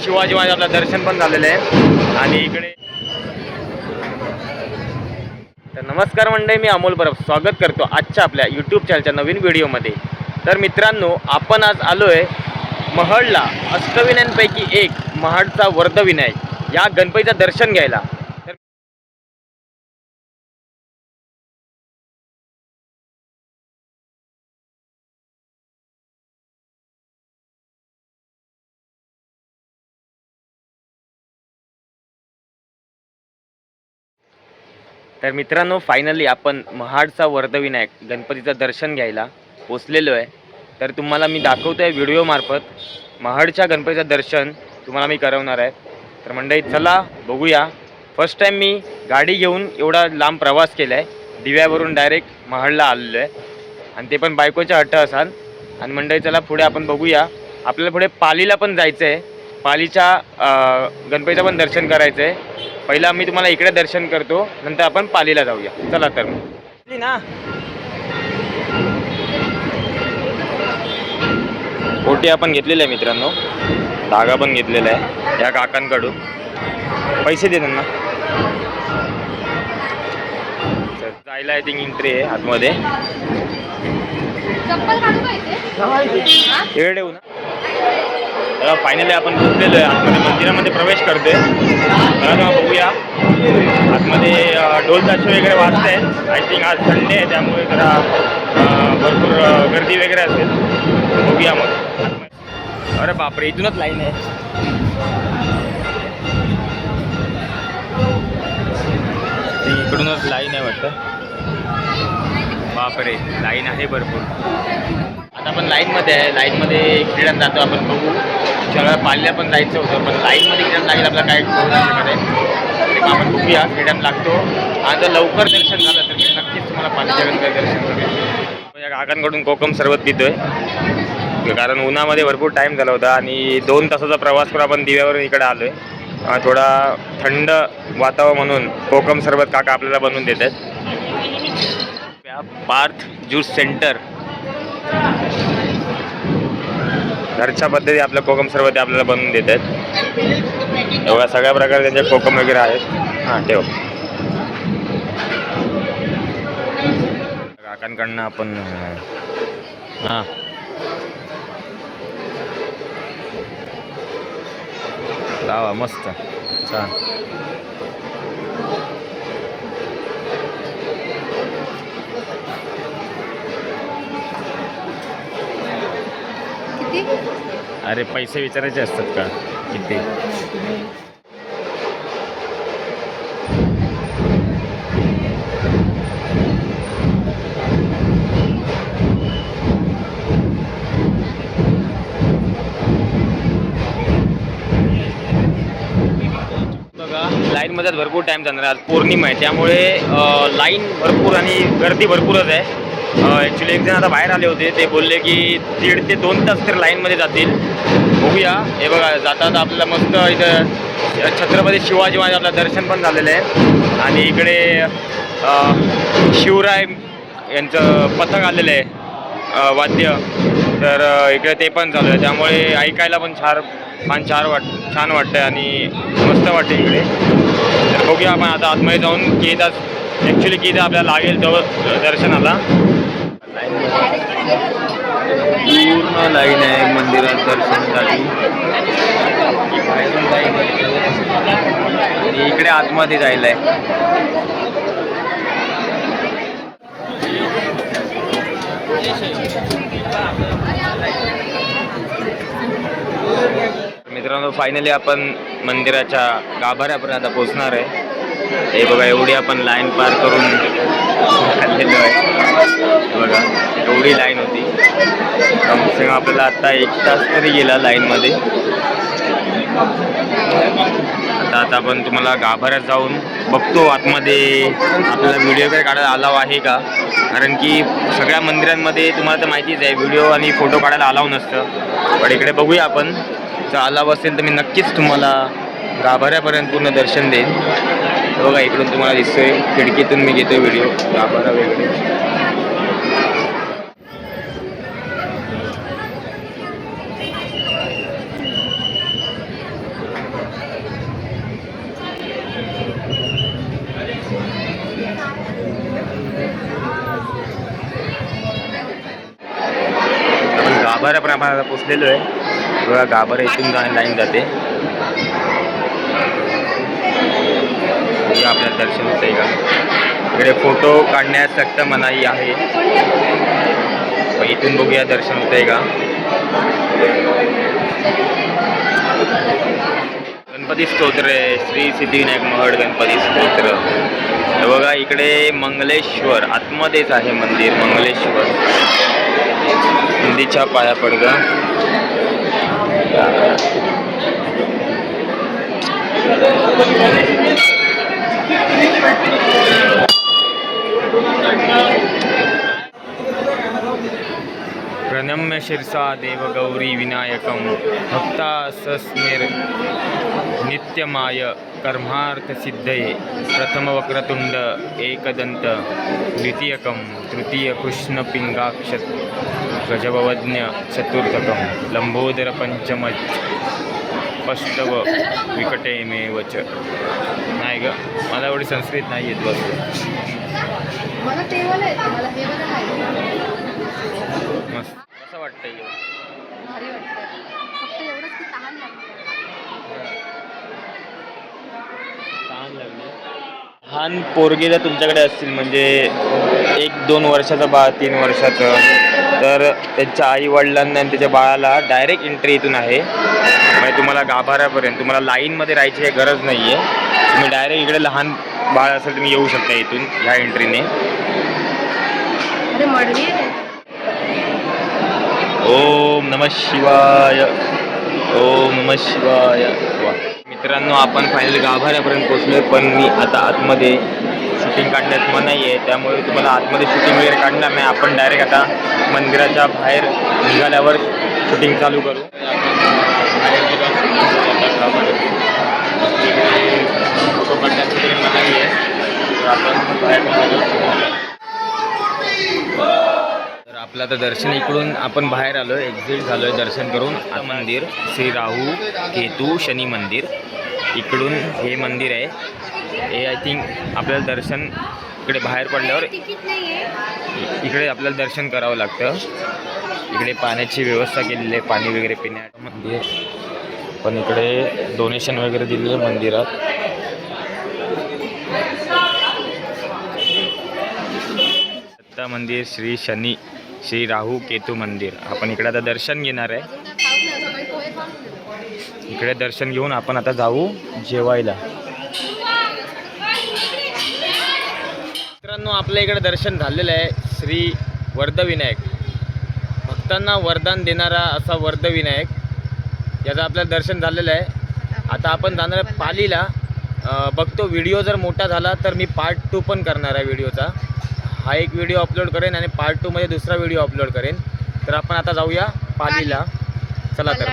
शिवाजी महाराजांचं दर्शन पण झालेलं आहे आणि इकडे तर नमस्कार मंडळी, मी अमोल परब स्वागत करतो आजच्या आपल्या यूट्यूब चॅनलच्या नवीन व्हिडिओमध्ये। तर मित्रांनो, आपण आज आलो आहे महडला अष्टविनायकांपैकी एक महाडचा वर्धविनायक या गणपतीचं दर्शन घ्यायला। तर मित्रांनो, फायनली आपण महाडचा वर्धविनायक गणपतीचं दर्शन घ्यायला पोचलेलो आहे। तर तुम्हाला मी दाखवतोय व्हिडिओ मार्फत महाडच्या गणपतीचं दर्शन तुम्हाला मी करवणार आहे। तर मंडळी चला बघूया। फर्स्ट टाइम मी गाडी घेऊन एवढा लांब प्रवास केला आहे, दिव्यावरून डायरेक्ट महाडला आलेलो आहे आणि ते पण बायकोच्या हट्ट असाल। आणि मंडळी चला पुढे आपण बघूया, आपल्याला पुढे पालीला पण जायचं आहे, पालीच्या गणपतीचं पण दर्शन करायचं आहे। पहिला मी तुम्हाला इकडे दर्शन करतो, नंतर आपण पालीला जाऊया। चला तर मग ना, ओटी आपण घेतलेली आहे मित्रांनो, धागा पण घेतलेला आहे या काकांकडून, पैसे दे त्यांना। जायला आय थिंक एंट्री आहे आतमध्ये, इकडे येऊ ना। तर फायनली आपण पोचलेलो आहे आतमध्ये, मंदिरामध्ये प्रवेश करतोय। चला बघूया आतमध्ये ढोल ताशे वगैरे वाजत आहेत। आय थिंक आज संडे आहे त्यामुळे जरा भरपूर गर्दी वगैरे असेल, बघूया मग। अरे बापरे, इथूनच लाईन आहे। इकडूनच लाईन आहे वाटतं, बापरे लाईन आहे भरपूर। आता आपण लाईनमध्ये आहे, लाईनमध्ये क्रीडात जातो आपण, बघू। सगळं पालीला पण जायचं होतं, पण लाईनमध्ये क्रीडात लागेल आपल्याला काय शकत आहे, आपण बघूया क्रीडात लागतो। आणि जर लवकर दर्शन झालं तर मी नक्कीच तुम्हाला पालीच्या गणपती दर्शन करेन। या काकांकडून कोकम सरबत पितोय, कारण उन्हामध्ये भरपूर टाईम झाला होता आणि 2 तासाचा प्रवास करून आपण दिव्यावरून इकडे आलो आहे। थोडा थंड वातावरण म्हणून कोकम सरबत काका आपल्याला बनवून देत आहेत। पार्थ ज्यूस सेंटर, घरच्या पद्धती आपलं कोकम सरबत आपल्याला बनवून देत आहेत। एवढ्या सगळ्या प्रकारे त्यांचे कोकम वगैरे आहेत। हां ठेव, काकांकडनं आपण हां लावा, मस्त छान। अरे पैसे विचारायचे असतात का किती? बघा लाईनमध्ये भरपूर टाईम जाणार, आज पौर्णिमा आहे त्यामुळे लाईन भरपूर आणि गर्दी भरपूरच आहे। ॲक्च्युली एक जण आता बाहेर आले होते, ते बोलले की 1.5 ते 2 तास तर लाईनमध्ये जातील। बघूया, हे बघा जातात आपल्याला मस्त इथं छत्रपती शिवाजी महाराज आपलं दर्शन पण झालेलं आहे आणि इकडे शिवराय यांचं पथक आलेलं आहे वाद्य, तर इकडे ते पण चालू आहे, त्यामुळे ऐकायला पण छान वाटतं आणि मस्त वाटतं इकडे। तर बघूया आपण आता आतमध्ये जाऊन की तास ॲक्च्युली किती आपल्याला लागेल तेवढं दर्शनाला। पूर्ण लाईन आहे मंदिरात दर्शनासाठी आणि इकडे आतमध्ये जायला आहे। मित्रांनो, फायनली आपण मंदिराच्या गाभाऱ्यापर्यंत आता पोचणार आहे। हे बघा, एवढी आपण लाईन पार करून खाल्लेलो आहे। बघा एवढी लाईन होती, कम से कम आपल्याला आता 1 तास तरी गेला लाईनमध्ये। आता आपण तुम्हाला गाभाऱ्यात जाऊन बघतो आतमध्ये आपल्याला व्हिडिओ वगैरे काढायला अलाव आहे का, कारण की सगळ्या मंदिरांमध्ये तुम्हाला तर माहितीच आहे व्हिडिओ आणि फोटो काढायला अलाव नसतं, पण इकडे बघूया आपण। जर अलाव असेल तर मी नक्कीच तुम्हाला गाभाऱ्यापर्यंत पूर्ण दर्शन देईन। बघा इकडून तुम्हाला दिसतोय, खिडकीतून मी घेतोय व्हिडिओ गाभारा वगैरे। गाभाऱ्यापर्यंत आपण आता पोचलेलो आहे बघा. गाभारा इथून लाईन जाते. आपल्याला दर्शन होतंय का? इकडे फोटो काढण्यास सक्त मनाई आहे. इथून बघूया दर्शन होतंय का. गणपती स्तोत्र आहे. श्री सिद्धिविनायक महड गणपती स्तोत्र. हे बघा इकडे मंगलेश्वर आतमध्येच आहे मंदिर. मंगलेश्वर नंदीच्या पाया पडगा. प्रणम्य शिरसा देव गौरी विनायकं भक्ता सस्मेर नित्यमाय कर्मार्थ सिद्धये प्रथम वक्रतुंड एकदंत द्वितीयकं तृतीय कृष्ण पिंगाक्ष गजवज्ञ चतुर्थकं लंबोदर पंचम पष्टव विकटे मे वच. नाही ग, मला एवढी संस्कृत नाही येत बस. मस्त कसं वाटतंय? भारी वाटतंय. फक्त एवढंच की तहान लागते. तहान लागली. लहान पोरगे जर तुमच्याकडे असतील म्हणजे 1-2 वर्षाचा बाळ, 3 वर्षाचं, तर त्यांच्या आई वडिलांना आणि त्याच्या बाळाला डायरेक्ट एंट्री इथून आहे. म्हणजे तुम्हाला गाभाऱ्यापर्यंत तुम्हाला लाईनमध्ये राहायची काही गरज नाही आहे. तुम्ही डायरेक्ट इकडे लहान बाळ असेल तुम्ही येऊ शकता इथून ह्या एंट्रीने. ओम नमः शिवाय. ओम नमः शिवाय. मित्रांनो आपण फायनली गाभाऱ्यापर्यंत पोहोचलोय. पण मी आता आतमध्ये शूटिंग काढण्यात मनाई आहे, त्यामुळे तुम्हाला आतमध्ये शूटिंग वगैरे काढणार नाही. आपण डायरेक्ट आता मंदिराच्या बाहेर निघाल्यावर शूटिंग चालू करू. फोटो काढण्यात वगैरे मनाई आहे, तर आपण बाहेर निघालो. तर आपलं आता दर्शन इकडून आपण बाहेर आलो आहे, एक्झिट झालो आहे दर्शन करून. मंदिर श्री राहू केतू शनी मंदिर. इकडून हे मंदिर आहे. हे आय थिंक आपल्याला दर्शन इकडे बाहेर पडल्यावर इकडे आपल्याला दर्शन करावं लागतं. इकडे पाण्याची व्यवस्था केलेली आहे, पाणी वगैरे पिण्याचं मंदिर. पण इकडे डोनेशन वगैरे दिलेलं आहे मंदिरात. दत्ता मंदिर श्री शनी श्री राहू केतू मंदिर. आपण इकडे आता दर्शन घेणार आहे. इकडे दर्शन घेऊन आपण आता जाऊ जेवायला. मित्रांनो आपल्या इकडे दर्शन झालेलं आहे. श्री वर्धविनायक, भक्तांना वरदान देणारा असा वर्धविनायक, याचं आपल्याला दर्शन झालेलं आहे. आता आपण जाणार आहे पालीला. बघतो व्हिडिओ जर मोठा झाला तर मी पार्ट 2 पण करणार आहे व्हिडिओचा. हा एक व्हिडिओ अपलोड करेन आणि पार्ट 2 मध्ये दुसरा व्हिडिओ अपलोड करेन. तर आपण आता जाऊया पालीला. चला तर.